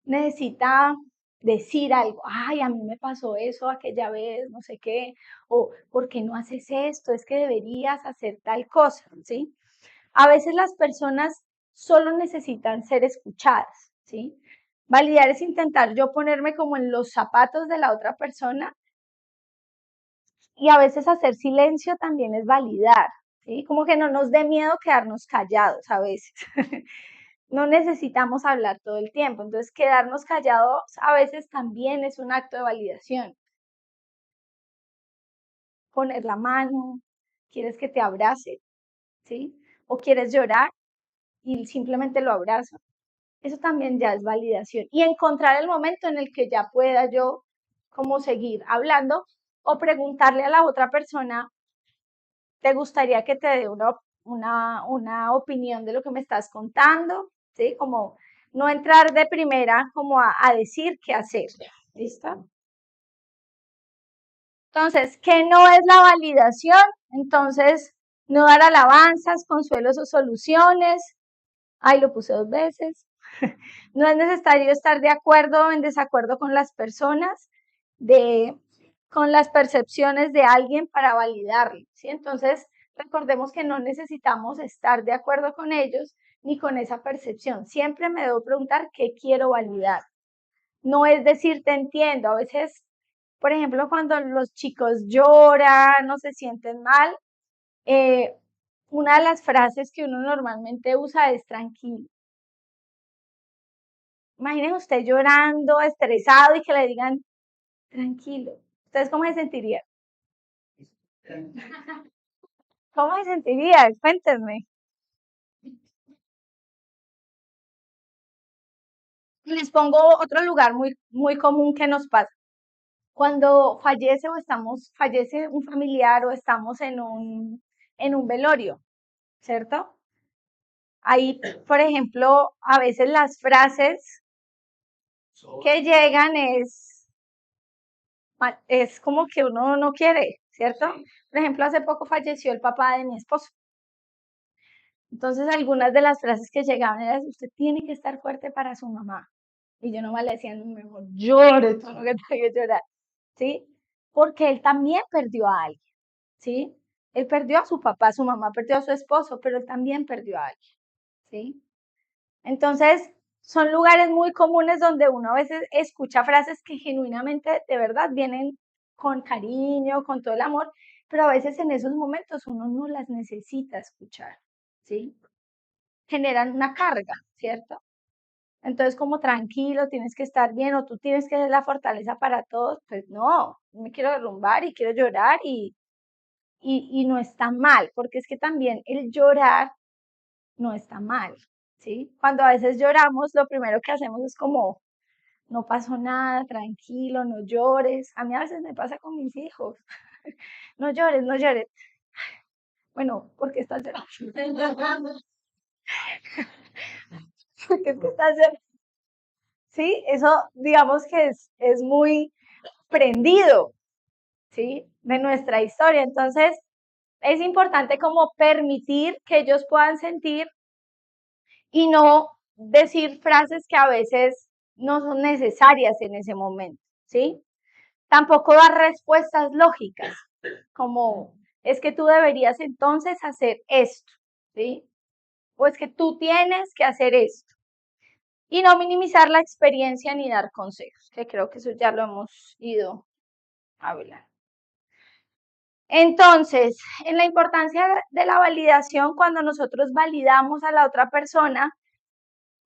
necesita decir algo, ay, a mí me pasó eso aquella vez, no sé qué, o ¿por qué no haces esto? Es que deberías hacer tal cosa, ¿sí? A veces las personas solo necesitan ser escuchadas, ¿sí? Validar es intentar yo ponerme como en los zapatos de la otra persona y a veces hacer silencio también es validar, ¿sí? Como que no nos dé miedo quedarnos callados a veces. No necesitamos hablar todo el tiempo, entonces quedarnos callados a veces también es un acto de validación. Poner la mano, quieres que te abrace, ¿sí? O quieres llorar y simplemente lo abrazo. Eso también ya es validación. Y encontrar el momento en el que ya pueda yo como seguir hablando o preguntarle a la otra persona, ¿te gustaría que te dé una opinión de lo que me estás contando? ¿Sí? Como no entrar de primera como a decir qué hacer. ¿Listo? Entonces, ¿qué no es la validación? Entonces, no dar alabanzas, consuelos o soluciones. Ay, lo puse 2 veces. No es necesario estar de acuerdo o en desacuerdo con las personas, con las percepciones de alguien para validarlo, ¿sí? Entonces, recordemos que no necesitamos estar de acuerdo con ellos ni con esa percepción. Siempre me debo preguntar qué quiero validar. No es decir, te entiendo. A veces, por ejemplo, cuando los chicos lloran o se sienten mal, eh, una de las frases que uno normalmente usa es tranquilo. Imaginen usted llorando, estresado y que le digan tranquilo. ¿Ustedes cómo se sentirían? ¿Cómo se sentirían? Cuéntenme. Les pongo otro lugar muy común que nos pasa. Cuando fallece un familiar o estamos en un velorio, ¿cierto? Ahí, por ejemplo, a veces las frases que llegan es como que uno no quiere, ¿cierto? Por ejemplo, hace poco falleció el papá de mi esposo. Entonces, algunas de las frases que llegaban eran, usted tiene que estar fuerte para su mamá. Y yo nomás le decía, no, mejor llore todo lo que tenga que llorar, ¿sí? Porque él también perdió a alguien, ¿sí? Él perdió a su papá, su mamá perdió a su esposo, pero él también perdió a alguien, ¿sí? Entonces, son lugares muy comunes donde uno a veces escucha frases que genuinamente, de verdad, vienen con cariño, con todo el amor, pero a veces en esos momentos uno no las necesita escuchar, ¿sí? Generan una carga, ¿cierto? Entonces, como tranquilo, tienes que estar bien o tú tienes que ser la fortaleza para todos, pues no, me quiero derrumbar y quiero llorar y no está mal, porque es que también el llorar no está mal, ¿sí? Cuando a veces lloramos, lo primero que hacemos es como, no pasó nada, tranquilo, no llores. A mí a veces me pasa con mis hijos, no llores, no llores. Bueno, ¿por qué estás llorando? Porque es que estás llorando. Sí, eso digamos que es muy prendido, ¿sí? De nuestra historia. Entonces, es importante como permitir que ellos puedan sentir y no decir frases que a veces no son necesarias en ese momento, ¿sí? Tampoco dar respuestas lógicas, como es que tú deberías entonces hacer esto, ¿sí? O es que tú tienes que hacer esto. Y no minimizar la experiencia ni dar consejos, que creo que eso ya lo hemos ido a hablar. Entonces, en la importancia de la validación, cuando nosotros validamos a la otra persona,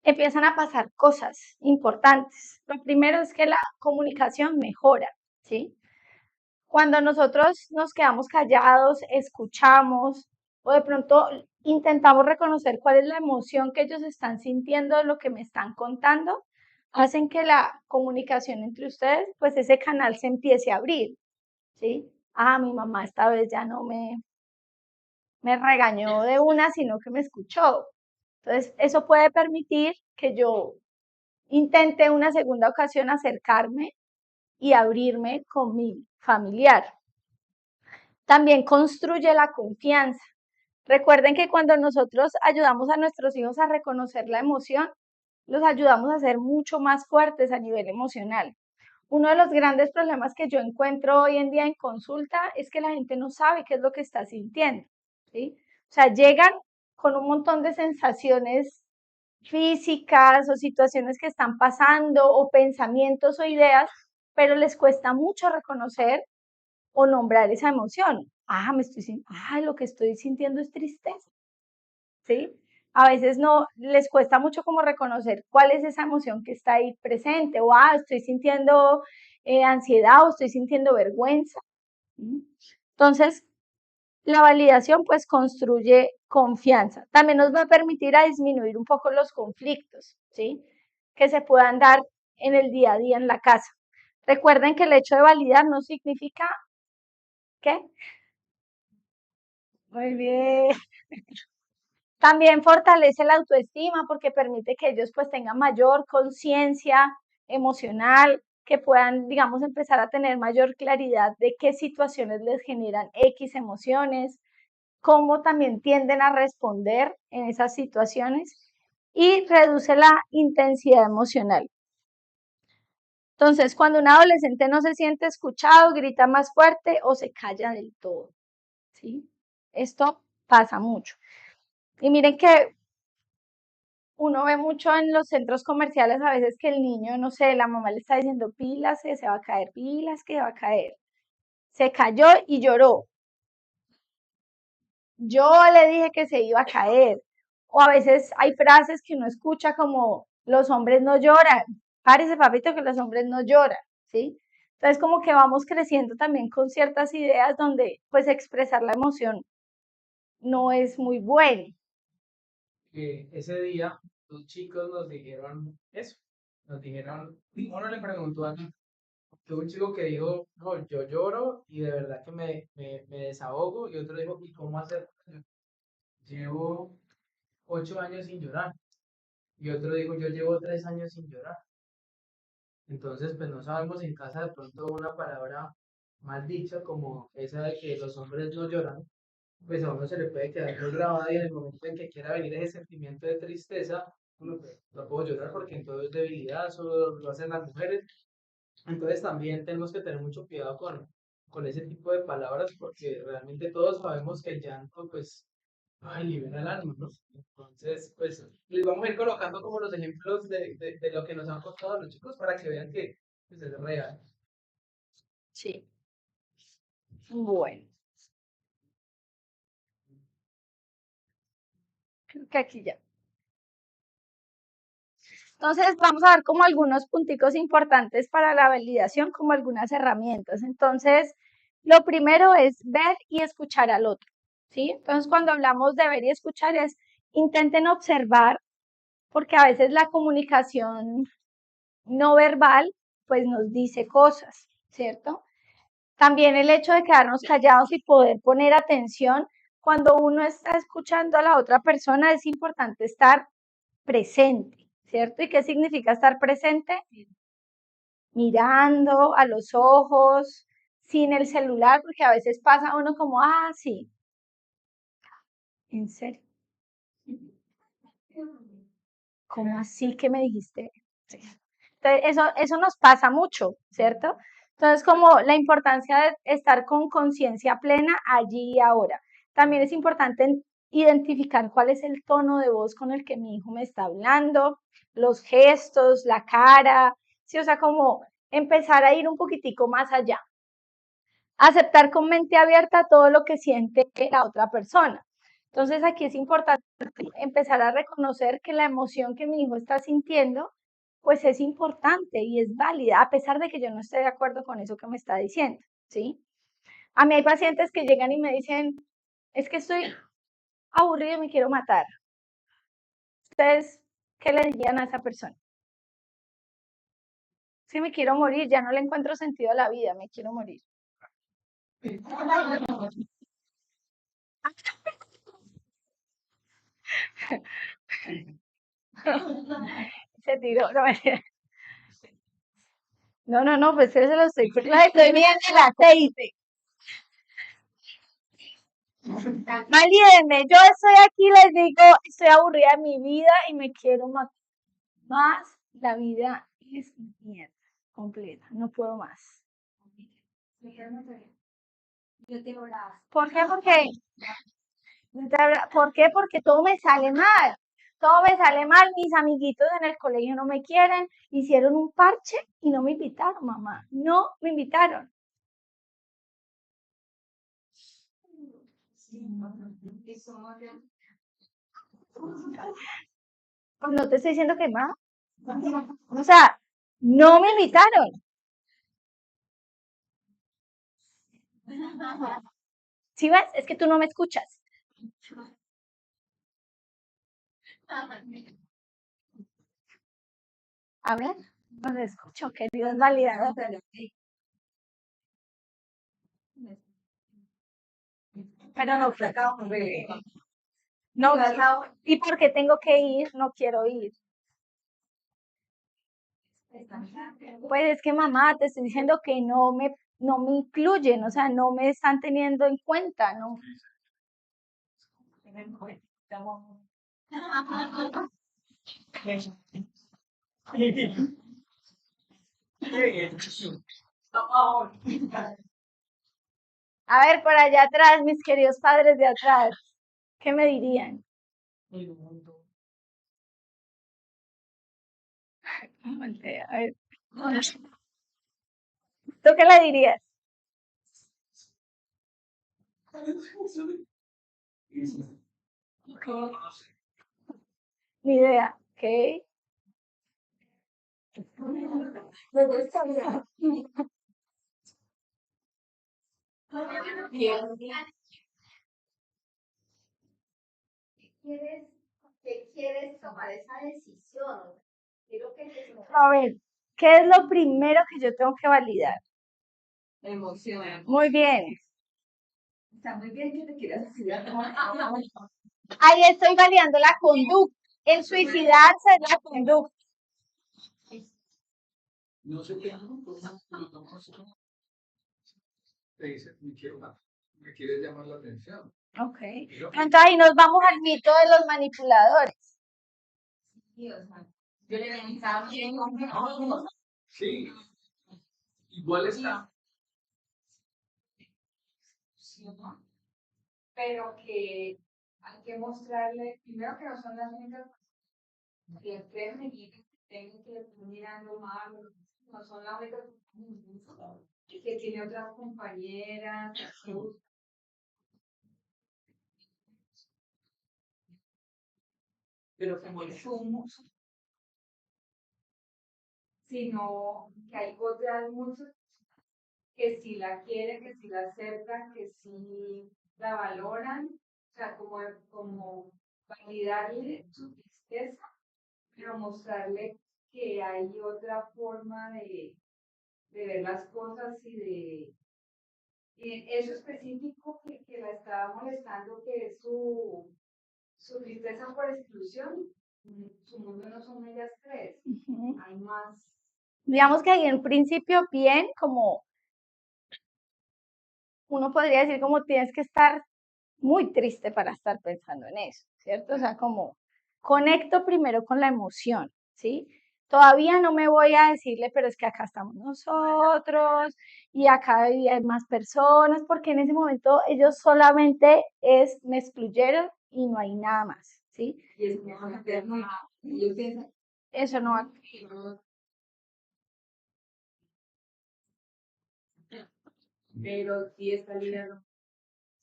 empiezan a pasar cosas importantes. Lo primero es que la comunicación mejora, ¿sí? Cuando nosotros nos quedamos callados, escuchamos o de pronto intentamos reconocer cuál es la emoción que ellos están sintiendo de lo que me están contando, hacen que la comunicación entre ustedes, pues ese canal se empiece a abrir, ¿sí? Ah, mi mamá esta vez ya no me regañó de una, sino que me escuchó, Entonces, eso puede permitir que yo intente una segunda ocasión acercarme y abrirme con mi familiar. También construye la confianza. Recuerden que cuando nosotros ayudamos a nuestros hijos a reconocer la emoción, los ayudamos a ser mucho más fuertes a nivel emocional. Uno de los grandes problemas que yo encuentro hoy en día en consulta es que la gente no sabe qué es lo que está sintiendo, ¿sí? O sea, llegan con un montón de sensaciones físicas o situaciones que están pasando o pensamientos o ideas, pero les cuesta mucho reconocer o nombrar esa emoción. Lo que estoy sintiendo es tristeza, ¿sí? A veces no les cuesta mucho como reconocer cuál es esa emoción que está ahí presente, o estoy sintiendo ansiedad o estoy sintiendo vergüenza. Entonces, la validación pues construye confianza. También nos va a permitir a disminuir un poco los conflictos, ¿sí? Que se puedan dar en el día a día en la casa. Recuerden que el hecho de validar no significa ¿qué? Muy bien. También fortalece la autoestima porque permite que ellos pues tengan mayor conciencia emocional, que puedan, digamos, empezar a tener mayor claridad de qué situaciones les generan X emociones, cómo también tienden a responder en esas situaciones y reduce la intensidad emocional. Entonces, cuando un adolescente no se siente escuchado, grita más fuerte o se calla del todo, ¿sí? Esto pasa mucho. Y miren que uno ve mucho en los centros comerciales a veces que el niño, no sé, la mamá le está diciendo pilas, que se va a caer, pilas, que se va a caer. Se cayó y lloró. Yo le dije que se iba a caer. O a veces hay frases que uno escucha como los hombres no lloran. Párese, papito, que los hombres no lloran, ¿sí? Entonces como que vamos creciendo también con ciertas ideas donde pues expresar la emoción no es muy bueno. Que ese día los chicos nos dijeron eso. Nos dijeron, uno le preguntó a que un chico que dijo, no, yo lloro y de verdad que me desahogo. Y otro dijo, ¿y cómo hacer? Llevo 8 años sin llorar. Y otro dijo, yo llevo 3 años sin llorar. Entonces, pues no sabemos en casa de pronto una palabra mal dicha como esa de que los hombres no lloran, pues a uno se le puede quedar muy grabada y en el momento en que quiera venir ese sentimiento de tristeza, uno pues, no puedo llorar porque entonces es debilidad, solo lo hacen las mujeres. Entonces también tenemos que tener mucho cuidado con ese tipo de palabras porque realmente todos sabemos que el llanto pues libera el alma, ¿no? Entonces pues les vamos a ir colocando como los ejemplos de lo que nos han contado los chicos para que vean que pues, es real. Sí. Bueno, creo que aquí ya. Entonces vamos a ver como algunos punticos importantes para la validación, como algunas herramientas. Entonces, lo primero es ver y escuchar al otro, ¿sí? Entonces, cuando hablamos de ver y escuchar es intenten observar, porque a veces la comunicación no verbal, pues nos dice cosas, ¿cierto? También el hecho de quedarnos callados y poder poner atención cuando uno está escuchando a la otra persona es importante estar presente, ¿cierto? ¿Y qué significa estar presente? Mirando a los ojos, sin el celular, porque a veces pasa uno como, sí, ¿en serio? ¿Cómo así que me dijiste? Sí. Entonces, eso nos pasa mucho, ¿cierto? Entonces, como la importancia de estar con conciencia plena allí y ahora. También es importante identificar cuál es el tono de voz con el que mi hijo me está hablando, los gestos, la cara, ¿sí? O sea, como empezar a ir un poquitico más allá. Aceptar con mente abierta todo lo que siente la otra persona. Entonces, aquí es importante empezar a reconocer que la emoción que mi hijo está sintiendo, pues es importante y es válida, a pesar de que yo no esté de acuerdo con eso que me está diciendo, ¿sí? A mí hay pacientes que llegan y me dicen, es que estoy aburrido y me quiero matar. ¿Ustedes qué le dirían a esa persona? Si me quiero morir, ya no le encuentro sentido a la vida, me quiero morir. Se tiró. No, pues que se lo estoy viendo el aceite. Valídenme, yo estoy aquí, les digo, estoy aburrida de mi vida y me quiero más. La vida es mierda, completa, no puedo más. Yo te brava. ¿Por qué? ¿Por qué? Porque todo me sale mal. Todo me sale mal. Mis amiguitos en el colegio no me quieren. Hicieron un parche y no me invitaron, mamá. No me invitaron. Pues no te estoy diciendo que más. O sea, no me invitaron. ¿Sí ves? Es que tú no me escuchas. A ver, no te escucho, queridos validados. Pero no, no, ¿y por qué tengo que ir? No quiero ir. Pues es que mamá, te estoy diciendo que no me incluyen, o sea, no me están teniendo en cuenta, ¿no? A ver, por allá atrás, mis queridos padres de atrás, ¿qué me dirían? A ver. ¿Tú qué le dirías? Ni idea, ¿ok? ¿Qué quieres tomar esa decisión? Quiero que te A ver, ¿qué es lo primero que yo tengo que validar? Emoción. Muy bien. Está muy bien que te quieras suicidar. Ahí estoy validando la conducta. El suicidarse es la conducta. No sé qué, te dice, me quiero más, me quieres llamar la atención. Ok. Entonces ahí nos vamos al mito de los manipuladores. Sí, o sea, yo le pensaba bien. Sí, igual está. Pero que hay que mostrarle, primero que no son las únicas personas que creen y que tengan que estar mirando mal, no son las únicas personas que tiene otras compañeras, Pero como el sumo, sino que hay otras muchas que sí la quieren, que sí la aceptan, que sí la valoran, o sea, como validarle su tristeza, pero mostrarle que hay otra forma de ver las cosas y eso específico que la estaba molestando, que es su tristeza por exclusión. Su mundo no son ellas tres, hay más. Digamos que ahí en principio bien, como uno podría decir como tienes que estar muy triste para estar pensando en eso, ¿cierto? O sea, como conecto primero con la emoción, ¿sí? Todavía no me voy a decirle, pero es que acá estamos nosotros y acá hay más personas, porque en ese momento ellos solamente me excluyeron y no hay nada más, ¿sí? y es que van a quedar muy. Yo pienso, Eso no va. pero sí está ligado a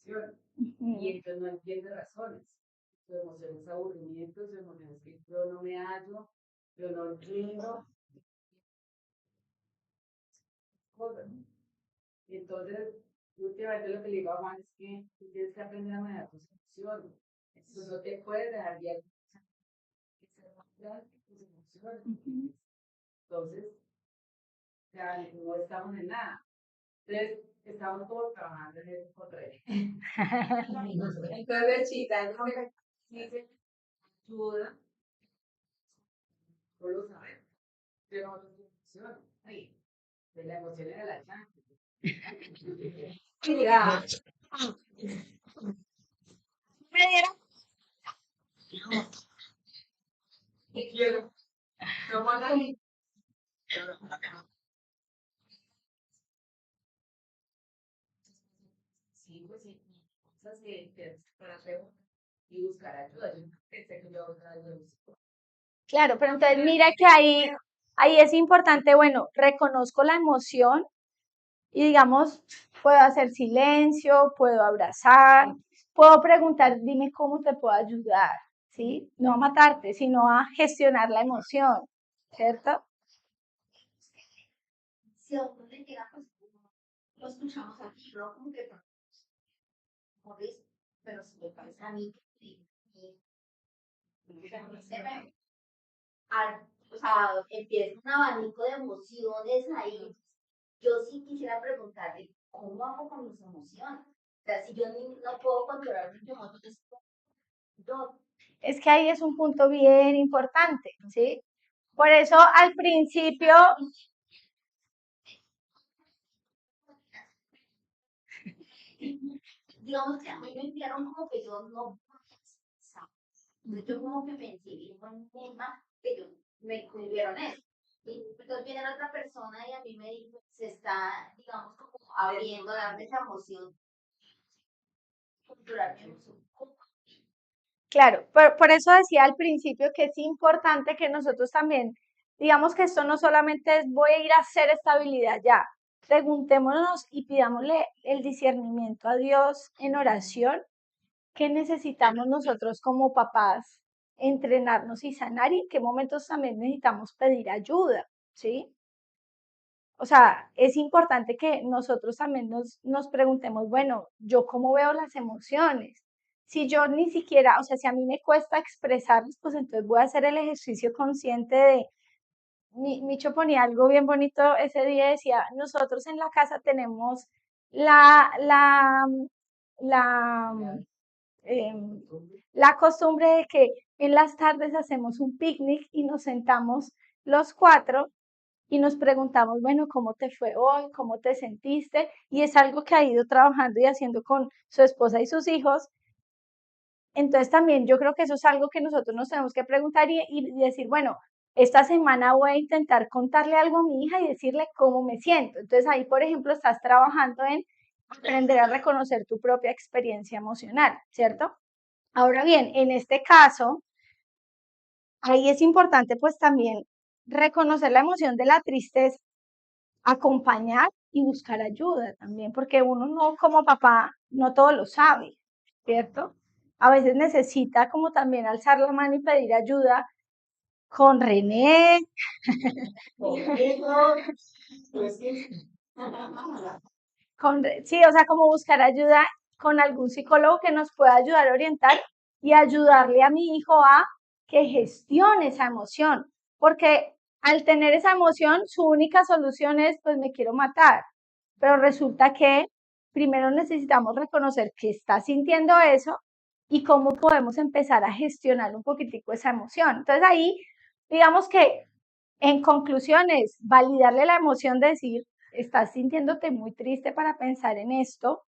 emoción. Ujú. Y entonces no entiende razones. Su emoción es aburrimiento, su emoción es que yo no me hallo, yo no entiendo. Cosas. Y entonces, últimamente lo que le digo a Juan es que tú tienes que aprender a manejar tus emociones. Tú no te puedes dejar guiar que ser más claro que tus emociones. Entonces, ya no estamos en nada. Entonces, estamos todos trabajando en eso contra él. Entonces, Chita, dice ayuda no lo sabemos. Pero no nos emociona. Ay, de la emoción era la chance. Mira, me dieron ¿Qué quiero? No manda ni. Sí, pues sí, cosas que para hacer y buscar ayuda. Yo pensé que yo otra vez lo busco. claro, pero entonces mira que ahí es importante, bueno, reconozco la emoción y digamos, puedo hacer silencio, puedo abrazar, puedo preguntar, dime cómo te puedo ayudar, ¿sí? No a matarte, sino a gestionar la emoción, ¿cierto? Si a uno le llega, pues lo escuchamos aquí, ¿no? Como que morir, pero si me parece a mí se me, o sea, empieza un abanico de emociones ahí. Yo sí quisiera preguntarle, ¿cómo hago con mis emociones? O sea, si yo no puedo controlar mis emociones, yo Es que ahí es un punto bien importante, ¿sí? Por eso al principio, digamos que a mí me enviaron como que yo no puedo expresar. Entonces yo como que pensé bien con mi misma que yo me escribieron eso. Y entonces viene la otra persona y a mí me dijo, se está, digamos, como abriendo, darme esa emoción, controlar mi emoción. claro, por eso decía al principio que es importante que nosotros también, digamos que esto no solamente es voy a ir a hacer estabilidad ya, preguntémonos y pidámosle el discernimiento a Dios en oración. ¿Qué necesitamos nosotros como papás entrenarnos y sanar y en qué momentos también necesitamos pedir ayuda? ¿Sí? O sea, es importante que nosotros también nos preguntemos, bueno, ¿yo cómo veo las emociones? Si yo ni siquiera, o sea, si a mí me cuesta expresarlas, pues entonces voy a hacer el ejercicio consciente de, Micho ponía algo bien bonito ese día, decía, nosotros en la casa tenemos la, la, la, em, la costumbre de que en las tardes hacemos un picnic y nos sentamos los cuatro y nos preguntamos, bueno, ¿cómo te fue hoy? ¿Cómo te sentiste? Y es algo que ha ido trabajando y haciendo con su esposa y sus hijos. Entonces también yo creo que eso es algo que nosotros nos tenemos que preguntar y decir, bueno, esta semana voy a intentar contarle algo a mi hija y decirle cómo me siento. Entonces ahí, por ejemplo, estás trabajando en aprender a reconocer tu propia experiencia emocional, ¿cierto? Ahora bien, en este caso, ahí es importante pues también reconocer la emoción de la tristeza, acompañar y buscar ayuda también, porque uno no como papá no todo lo sabe, ¿cierto? A veces necesita como también alzar la mano y pedir ayuda con René, sí, o sea, como buscar ayuda con algún psicólogo que nos pueda ayudar a orientar y ayudarle a mi hijo a que gestione esa emoción, porque al tener esa emoción, su única solución es, pues me quiero matar, pero resulta que primero necesitamos reconocer que está sintiendo eso y cómo podemos empezar a gestionar un poquitico esa emoción. Entonces ahí, digamos que en conclusiones, validarle la emoción de decir, estás sintiéndote muy triste para pensar en esto,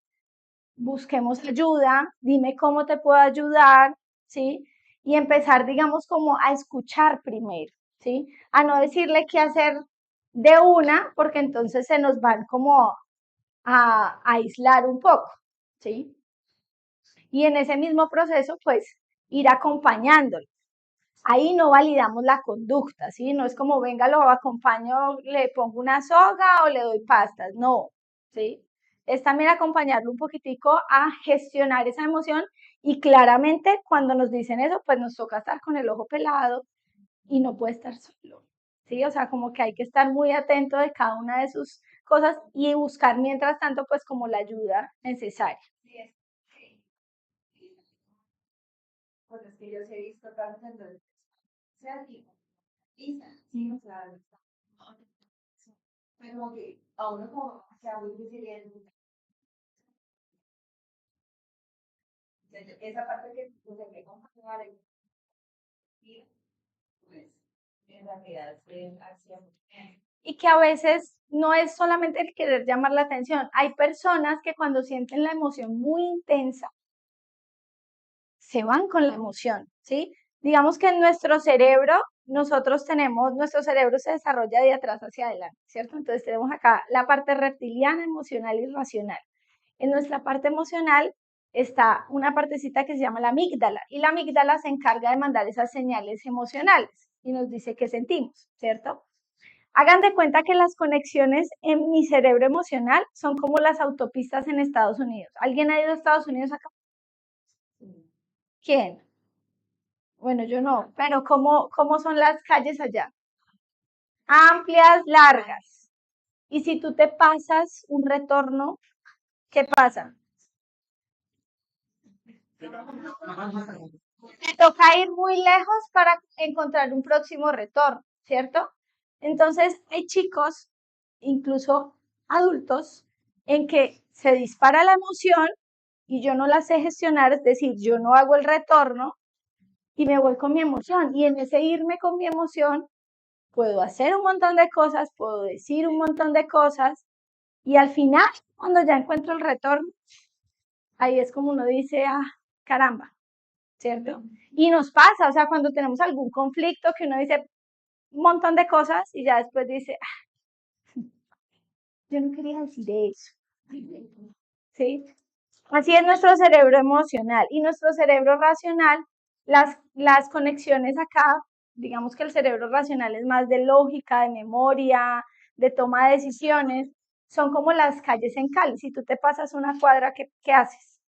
busquemos ayuda, dime cómo te puedo ayudar, ¿sí? Y empezar, digamos, como a escuchar primero, ¿sí? A no decirle qué hacer de una, porque entonces se nos van como a aislar un poco, ¿sí? Y en ese mismo proceso, pues, ir acompañándolo. Ahí no validamos la conducta, ¿sí? No es como, venga, lo acompaño, le pongo una soga o le doy pastas, no, ¿sí? Es también acompañarlo un poquitico a gestionar esa emoción y claramente cuando nos dicen eso, pues nos toca estar con el ojo pelado y no puede estar solo, ¿sí? O sea, como que hay que estar muy atento de cada una de sus cosas y buscar mientras tanto, pues como la ayuda necesaria. Pues es que yo sí he visto casos en donde sea tipo, Isa, sí, o sea, como que a uno como sea muy difícil esa parte que pues hay que acompañar y pues En realidad es hacia y que a veces no es solamente el querer llamar la atención. Hay personas que cuando sienten la emoción muy intensa, se van con la emoción, ¿sí? Digamos que en nuestro cerebro, nuestro cerebro se desarrolla de atrás hacia adelante, ¿cierto? Entonces tenemos acá la parte reptiliana, emocional y racional. En nuestra parte emocional está una partecita que se llama la amígdala, y la amígdala se encarga de mandar esas señales emocionales y nos dice qué sentimos, ¿cierto? Hagan de cuenta que las conexiones en mi cerebro emocional son como las autopistas en Estados Unidos. ¿Alguien ha ido a Estados Unidos acá? ¿Quién? Bueno, yo no, pero ¿cómo son las calles allá? Amplias, largas. Y si tú te pasas un retorno, ¿qué pasa? Te toca ir muy lejos para encontrar un próximo retorno, ¿cierto? Entonces, hay chicos, incluso adultos, en que se dispara la emoción y yo no la sé gestionar, es decir, yo no hago el retorno y me voy con mi emoción. Y en ese irme con mi emoción, puedo hacer un montón de cosas, puedo decir un montón de cosas y al final, cuando ya encuentro el retorno, ahí es como uno dice, ah, caramba, ¿cierto? Y nos pasa, o sea, cuando tenemos algún conflicto que uno dice un montón de cosas y ya después dice, ah, yo no quería decir eso, ¿sí? Así es nuestro cerebro emocional y nuestro cerebro racional, las conexiones acá, digamos que el cerebro racional es más de lógica, de memoria, de toma de decisiones, son como las calles en Cali. Si tú te pasas una cuadra, ¿qué haces?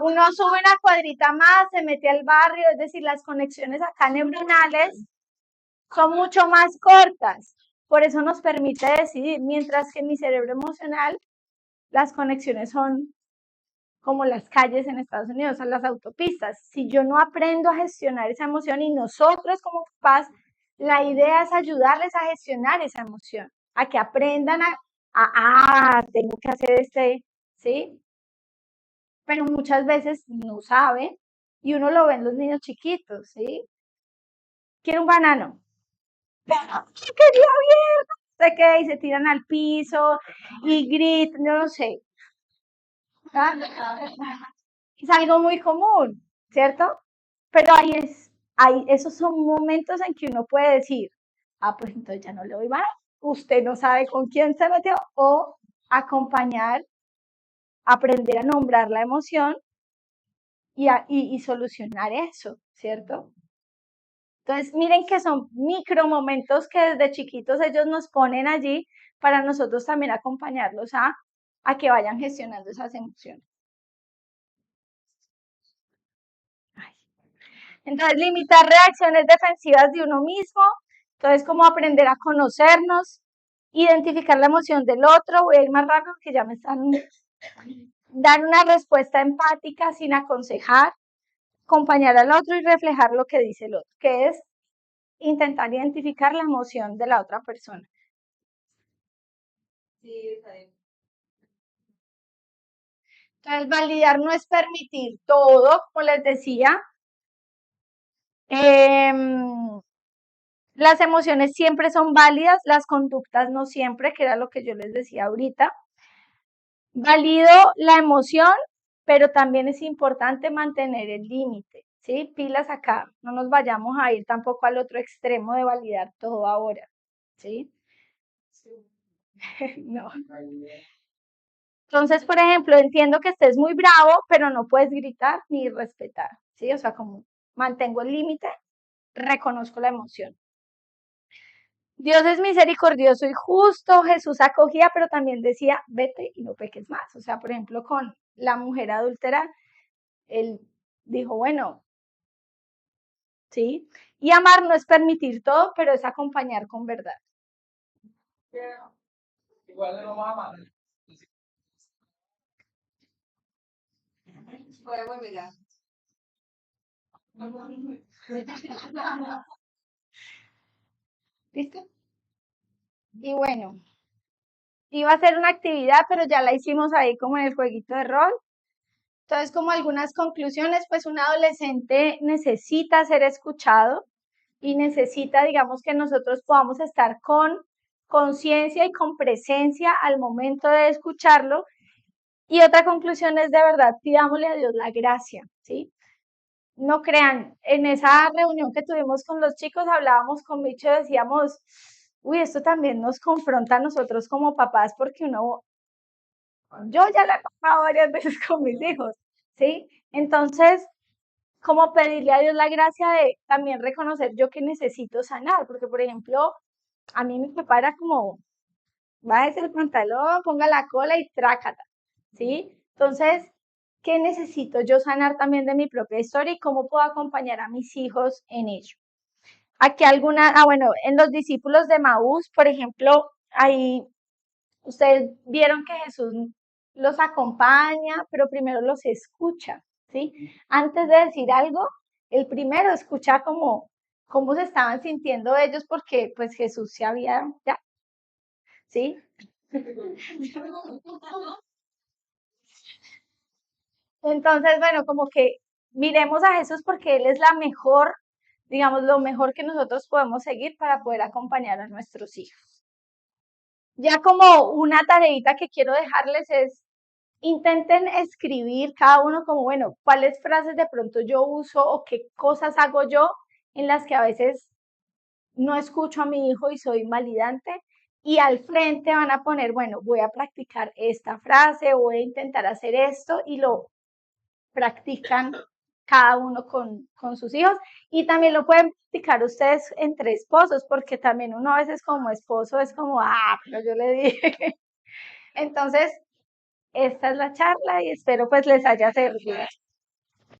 Uno sube una cuadrita más, se mete al barrio, es decir, las conexiones acá neuronales son mucho más cortas. Por eso nos permite decidir, mientras que en mi cerebro emocional las conexiones son como las calles en Estados Unidos, son las autopistas. Si yo no aprendo a gestionar esa emoción y nosotros como papás, la idea es ayudarles a gestionar esa emoción, a que aprendan tengo que hacer ¿sí? Pero muchas veces no saben y uno lo ve en los niños chiquitos, ¿sí? Quiero un banano. Pero quería bien, sé qué, y se tiran al piso y gritan, yo no sé. ¿Ah? Es algo muy común, ¿cierto? Pero esos son momentos en que uno puede decir, ah, pues entonces ya no le doy banano. Usted no sabe con quién se metió, o acompañar, aprender a nombrar la emoción y solucionar eso, ¿cierto? Entonces, miren que son micro momentos que desde chiquitos ellos nos ponen allí para nosotros también acompañarlos a que vayan gestionando esas emociones. Ay. Entonces, limitar reacciones defensivas de uno mismo. Entonces, como aprender a conocernos, identificar la emoción del otro. Voy a ir más rápido porque ya me están... Dar una respuesta empática sin aconsejar, acompañar al otro y reflejar lo que dice el otro, que es intentar identificar la emoción de la otra persona. Sí, está bien. Entonces, validar no es permitir todo, como les decía. Las emociones siempre son válidas, las conductas no siempre, que era lo que yo les decía ahorita. Valido la emoción, pero también es importante mantener el límite, ¿sí? Pilas acá, no nos vayamos a ir tampoco al otro extremo de validar todo ahora, ¿sí? No. Entonces, por ejemplo, entiendo que estés muy bravo, pero no puedes gritar ni respetar, ¿sí? O sea, como mantengo el límite, reconozco la emoción. Dios es misericordioso y justo, Jesús acogía, pero también decía, vete y no peques más. O sea, por ejemplo, con la mujer adúltera, él dijo, bueno, ¿sí? Y amar no es permitir todo, pero es acompañar con verdad. Igual no vamos a amar. Podemos mirar. ¿Listo? Y bueno, iba a ser una actividad, pero ya la hicimos ahí como en el jueguito de rol. Entonces, como algunas conclusiones, pues un adolescente necesita ser escuchado y necesita, digamos, que nosotros podamos estar con conciencia y con presencia al momento de escucharlo. Y otra conclusión es, de verdad, pidámosle a Dios la gracia, ¿sí? No crean, en esa reunión que tuvimos con los chicos, hablábamos con Micho, decíamos, uy, esto también nos confronta a nosotros como papás, porque yo ya lo he pasado varias veces con mis hijos, ¿sí? Entonces, como pedirle a Dios la gracia de también reconocer yo que necesito sanar, porque por ejemplo, a mí mi papá era como, bájese el pantalón, ponga la cola y trácata, ¿sí? Entonces, ¿qué necesito yo sanar también de mi propia historia y cómo puedo acompañar a mis hijos en ello? Aquí bueno, en los discípulos de Maús, por ejemplo, ahí ustedes vieron que Jesús los acompaña, pero primero los escucha, ¿sí? Antes de decir algo, el primero escucha cómo se estaban sintiendo ellos porque pues Jesús se había, ya, ¿sí? Entonces, bueno, como que miremos a Jesús porque Él es la mejor, digamos, lo mejor que nosotros podemos seguir para poder acompañar a nuestros hijos. Ya como una tareita que quiero dejarles es, intenten escribir cada uno como, bueno, cuáles frases de pronto yo uso o qué cosas hago yo en las que a veces no escucho a mi hijo y soy invalidante. Y al frente van a poner, bueno, voy a practicar esta frase, voy a intentar hacer esto y lo practican cada uno con sus hijos. Y también lo pueden practicar ustedes entre esposos, porque también uno a veces como esposo es como, pero yo le dije. Entonces, esta es la charla y espero pues les haya servido.